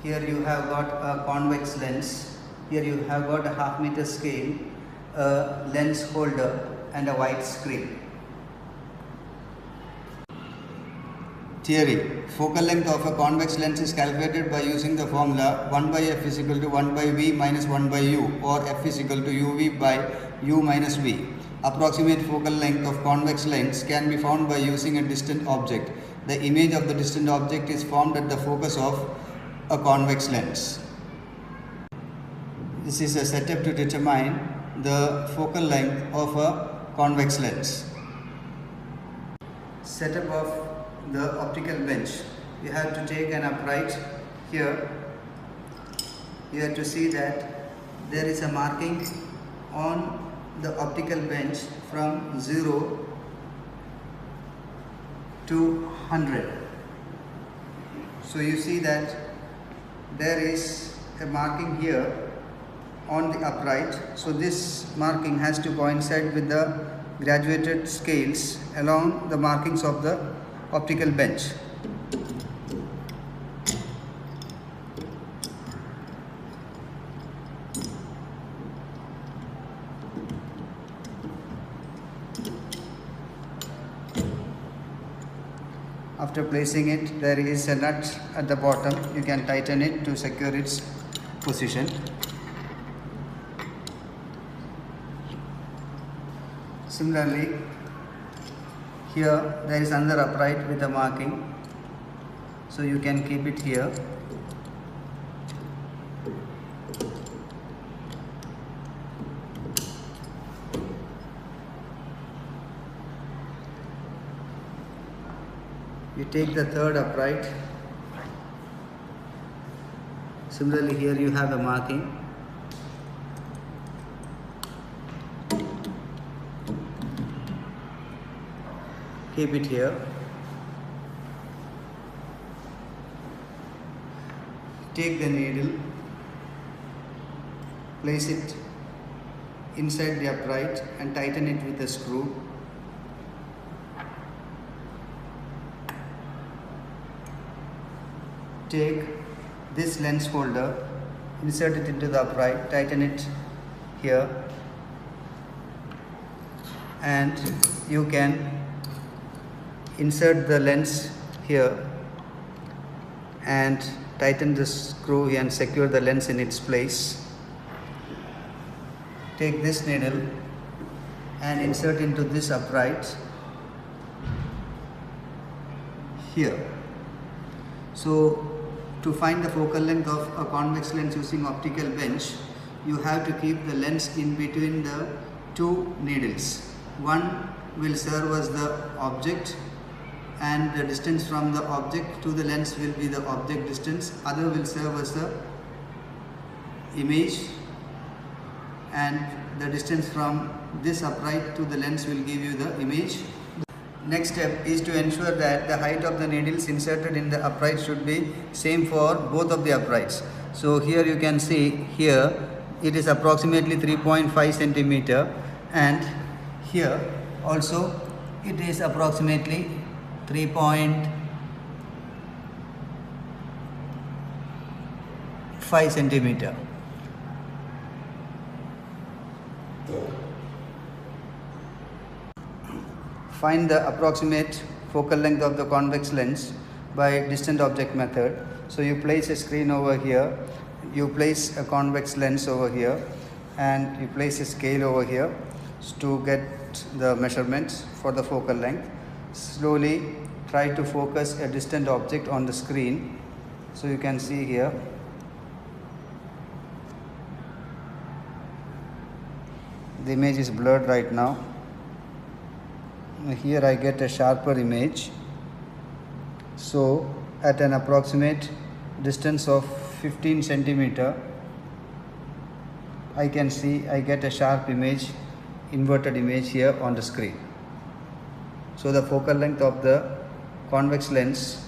Here you have got a convex lens. Here you have got a half meter scale, a lens holder and a white screen. Theory. Focal length of a convex lens is calculated by using the formula 1 by f is equal to 1 by v minus 1 by u, or f is equal to uv by u minus v. Approximate focal length of convex lens can be found by using a distant object. The image of the distant object is formed at the focus of a convex lens. This is a setup to determine the focal length of a convex lens. Setup of the optical bench. You have to take an upright here. You have to see that there is a marking on the optical bench from 0 to 100. So you see that there is a marking here on the upright. So this marking has to coincide with the graduated scales along the markings of the optical bench. After placing it, there is a nut at the bottom. You can tighten it to secure its position. Similarly, here there is another upright with a marking, so you can keep it here. You take the third upright. Similarly, here you have a marking. Keep it here. Take the needle, place it inside the upright and tighten it with a screw. Take this lens holder, insert it into the upright, tighten it here, and you can insert the lens here and tighten the screw here and secure the lens in its place. Take this needle and insert into this upright here. So to find the focal length of a convex lens using optical bench, you have to keep the lens in between the two needles. One will serve as the object, and the distance from the object to the lens will be the object distance. Other will serve as the image, and the distance from this upright to the lens will give you the image. Next step is to ensure that the height of the needles inserted in the upright should be same for both of the uprights. So here you can see, here it is approximately 3.5 centimeter, and here also it is approximately 3.5 centimeter. Find the approximate focal length of the convex lens by distant object method. So you place a screen over here, you place a convex lens over here, and you place a scale over here to get the measurements for the focal length. Slowly try to focus a distant object on the screen. So you can see here, the image is blurred right now. Here I get a sharper image. So at an approximate distance of 15 centimeter, I can see I get a sharp image, inverted image here on the screen. So the focal length of the convex lens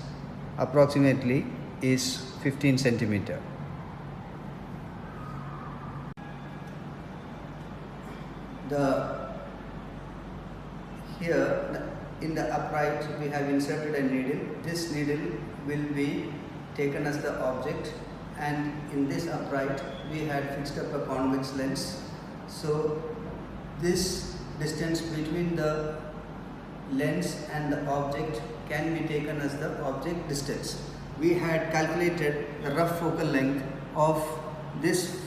approximately is 15 centimeter. Here in the upright we have inserted a needle. This needle will be taken as the object, and in this upright we had fixed up a convex lens. So this distance between the lens and the object can be taken as the object distance. We had calculated the rough focal length of this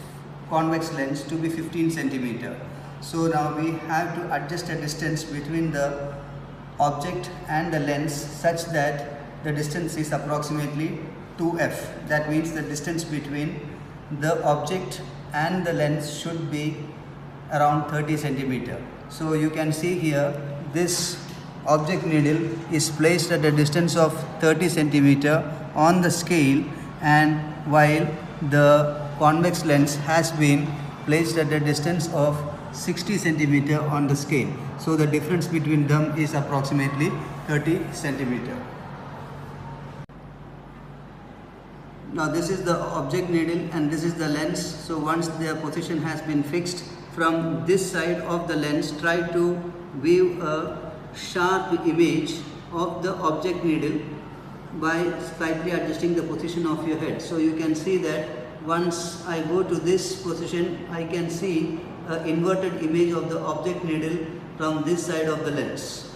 convex lens to be 15 centimeter. So now we have to adjust a distance between the object and the lens such that the distance is approximately 2f. That means the distance between the object and the lens should be around 30 centimeter. So you can see here this object needle is placed at a distance of 30 centimeter on the scale, and while the convex lens has been placed at a distance of 60 centimeter on the scale. So the difference between them is approximately 30 centimeter. Now this is the object needle and this is the lens. So once their position has been fixed, from this side of the lens try to view a sharp image of the object needle by slightly adjusting the position of your head. So you can see that once I go to this position, I can see an inverted image of the object needle from this side of the lens.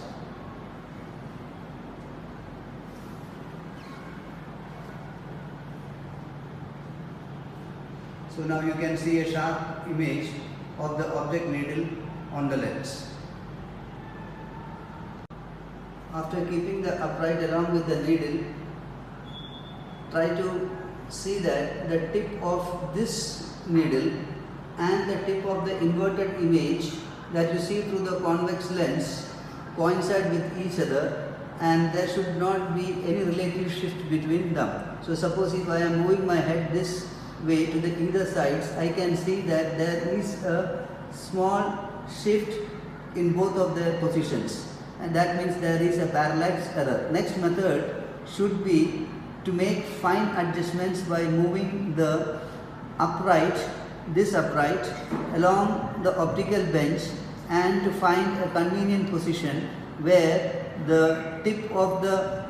So now you can see a sharp image of the object needle on the lens. After keeping the upright along with the needle, try to see that the tip of this needle and the tip of the inverted image that you see through the convex lens coincide with each other, and there should not be any relative shift between them. So suppose if I am moving my head this way to the either sides, I can see that there is a small shift in both of their positions, and that means there is a parallax error. Next method should be to make fine adjustments by moving the upright, this upright, along the optical bench, and to find a convenient position where the tip of the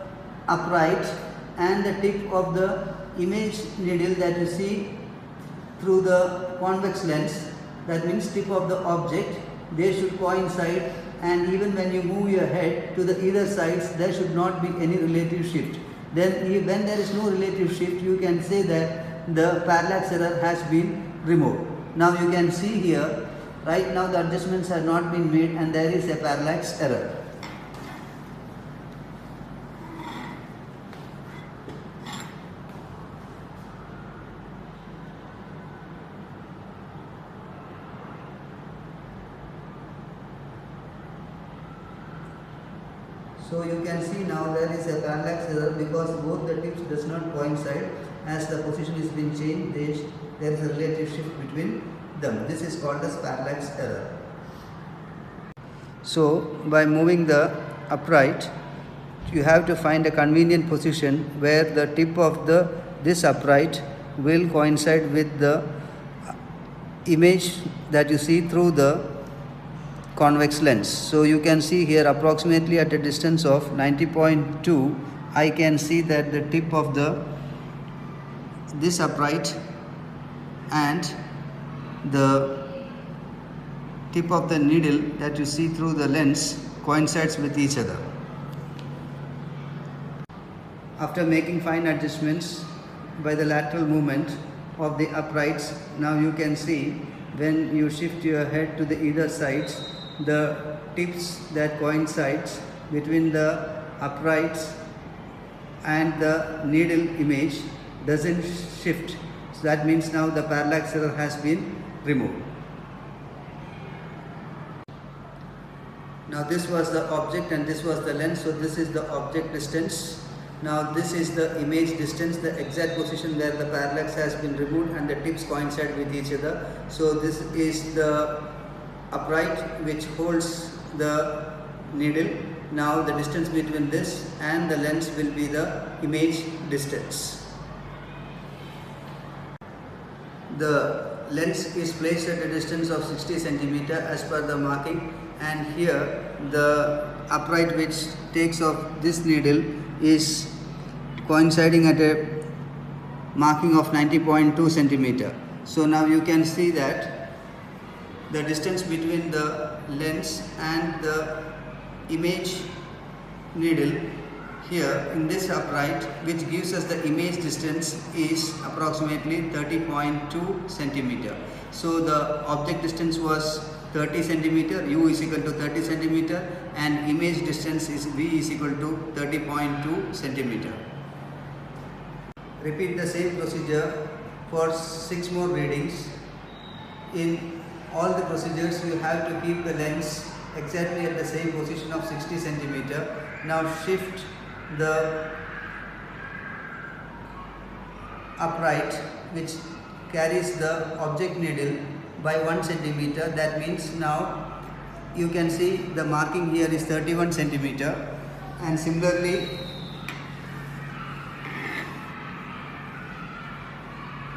upright and the tip of the image needle that you see through the convex lens, that means tip of the object, they should coincide, and even when you move your head to the either sides, there should not be any relative shift. Then when there is no relative shift, you can say that the parallax error has been removed. Now you can see here, right now the adjustments have not been made and there is a parallax error. So you can see now there is a parallax error because both the tips does not coincide. As the position is being changed, there is a relative shift between them. This is called as parallax error. So by moving the upright, you have to find a convenient position where the tip of this upright will coincide with the image that you see through the convex lens. So you can see here approximately at a distance of 90.2, I can see that the tip of this upright and the tip of the needle that you see through the lens coincides with each other. After making fine adjustments by the lateral movement of the uprights, now you can see when you shift your head to the either sides, the tips that coincides between the uprights and the needle image doesn't shift. So that means now the parallax error has been removed. Now this was the object and this was the lens, so this is the object distance. Now this is the image distance, the exact position where the parallax has been removed and the tips coincide with each other. So this is the upright which holds the needle. Now the distance between this and the lens will be the image distance. The lens is placed at a distance of 60 centimeter as per the marking, and here the upright which takes off this needle is coinciding at a marking of 90.2 centimeter. So now you can see that the distance between the lens and the image needle here in this upright, which gives us the image distance, is approximately 30.2 centimeter. So the object distance was 30 centimeter, u is equal to 30 centimeter, and image distance is v is equal to 30.2 centimeter. Repeat the same procedure for 6 more readings. In all the procedures, you have to keep the lens exactly at the same position of 60 centimeter. Now shift the upright which carries the object needle by 1 centimeter. That means now you can see the marking here is 31 centimeter, and similarly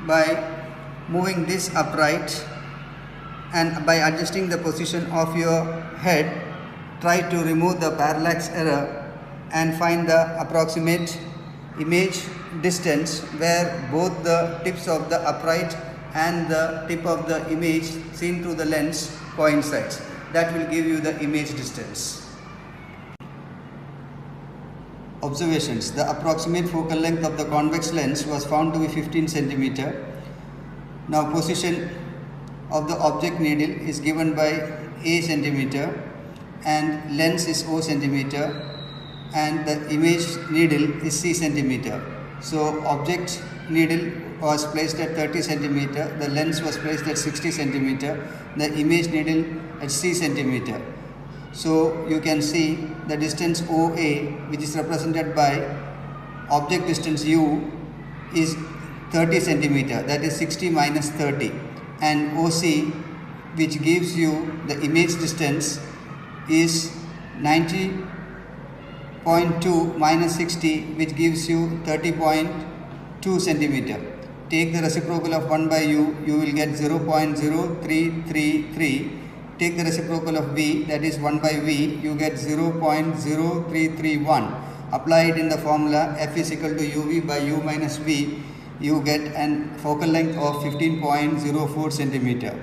by moving this upright and by adjusting the position of your head, try to remove the parallax error and find the approximate image distance where both the tips of the upright and the tip of the image seen through the lens coincides. That will give you the image distance. Observations. The approximate focal length of the convex lens was found to be 15 centimeter. Now position of the object needle is given by A centimeter and lens is O centimeter and the image needle is C centimeter. So object needle was placed at 30 centimeter, the lens was placed at 60 centimeter, the image needle at C centimeter. So you can see the distance OA, which is represented by object distance U, is 30 centimeter, that is 60 minus 30, and OC, which gives you the image distance, is 90.2 minus 60, which gives you 30.2 centimeter. Take the reciprocal of 1 by u, you will get 0.0333. Take the reciprocal of v, that is 1 by v, you get 0.0331. Apply it in the formula f is equal to uv by u minus v, you get an focal length of 15.04 centimeter.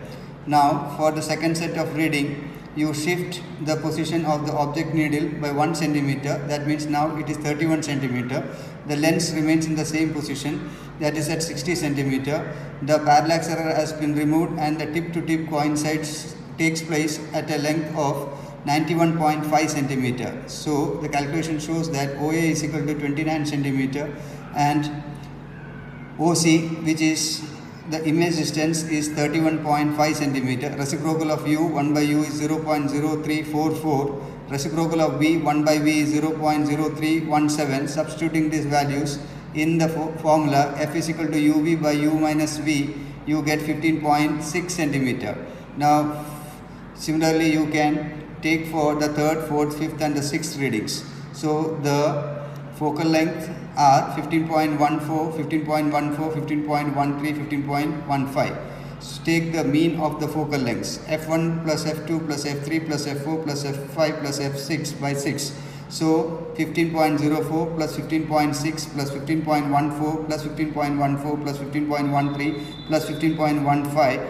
Now for the second set of reading, you shift the position of the object needle by 1 centimeter, that means now it is 31 centimeter. The lens remains in the same position, that is at 60 centimeter. The parallax error has been removed and the tip to tip coincides takes place at a length of 91.5 centimeter. So the calculation shows that OA is equal to 29 centimeter and OC, which is the image distance, is 31.5 centimeter. Reciprocal of u, 1 by u, is 0.0344. Reciprocal of v, 1 by v, is 0.0317. Substituting these values in the formula f is equal to uv by u minus v, you get 15.6 centimeter. Now similarly you can take for the third, fourth, fifth and the sixth readings. So the focal length are 15.14, 15.14, 15.13, 15.15. So take the mean of the focal lengths, f1 plus f2 plus f3 plus f4 plus f5 plus f6 by 6. So 15.04 plus 15.6 plus 15.14 plus 15.14 plus 15.13 plus 15.15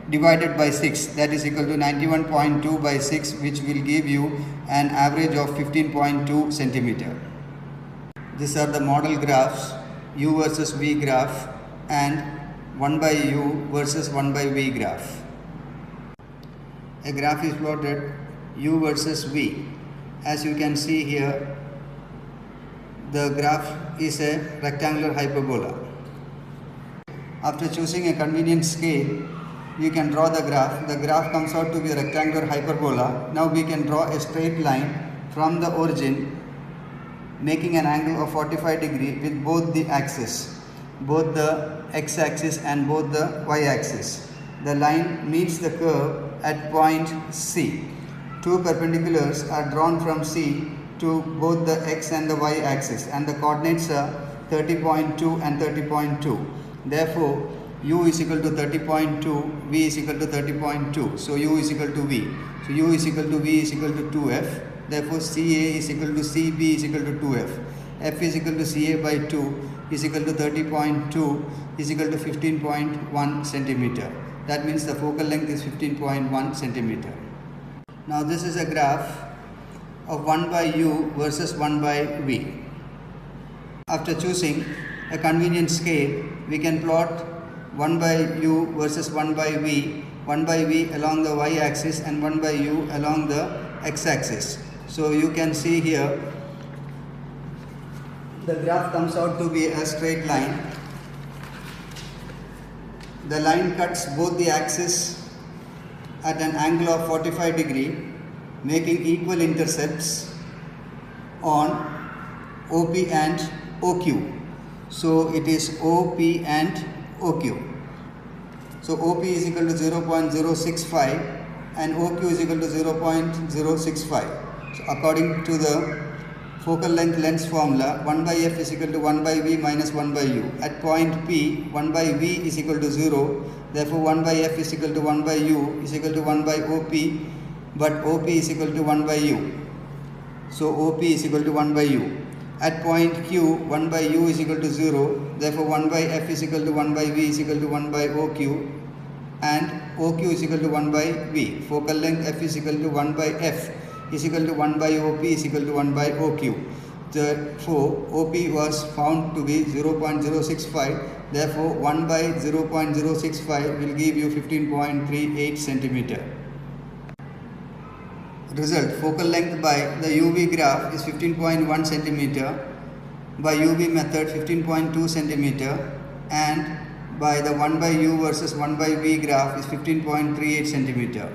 divided by 6, that is equal to 91.2 by 6, which will give you an average of 15.2 centimeter. These are the model graphs, u versus v graph and 1 by u versus 1 by v graph. A graph is plotted u versus v. As you can see here, the graph is a rectangular hyperbola. After choosing a convenient scale, you can draw the graph. The graph comes out to be a rectangular hyperbola. Now we can draw a straight line from the origin, making an angle of 45 degrees with both the axes, both the x-axis and both the y-axis. The line meets the curve at point C. Two perpendiculars are drawn from C to both the x and the y-axis, and the coordinates are 30.2 and 30.2. Therefore, u is equal to 30.2, v is equal to 30.2. So u is equal to v. So u is equal to v is equal to 2f. Therefore, CA is equal to CB is equal to 2f. F is equal to CA by 2 is equal to 30.2 is equal to 15.1 centimeter. That means the focal length is 15.1 centimeter. Now this is a graph of 1 by u versus 1 by v. After choosing a convenient scale, we can plot 1 by u versus 1 by v along the y-axis and 1 by u along the x-axis. So you can see here the graph comes out to be a straight line. The line cuts both the axes at an angle of 45 degree, making equal intercepts on OP and OQ. So it is OP and OQ. So OP is equal to 0.065 and OQ is equal to 0.065. So according to the focal length lens formula, 1 by f is equal to 1 by v minus 1 by u. At point P, 1 by v is equal to 0. Therefore, 1 by f is equal to 1 by u is equal to 1 by OP, but OP is equal to 1 by u. So OP is equal to 1 by u. At point Q, 1 by u is equal to 0. Therefore, 1 by f is equal to 1 by v is equal to 1 by OQ, and OQ is equal to 1 by v. Focal length f is equal to 1 by f is equal to 1 by OP is equal to 1 by OQ. Therefore, OP was found to be 0.065. Therefore, 1 by 0.065 will give you 15.38 centimeter. Result: focal length by the UV graph is 15.1 centimeter, by UV method 15.2 centimeter, and by the 1 by U versus 1 by V graph is 15.38 centimeter.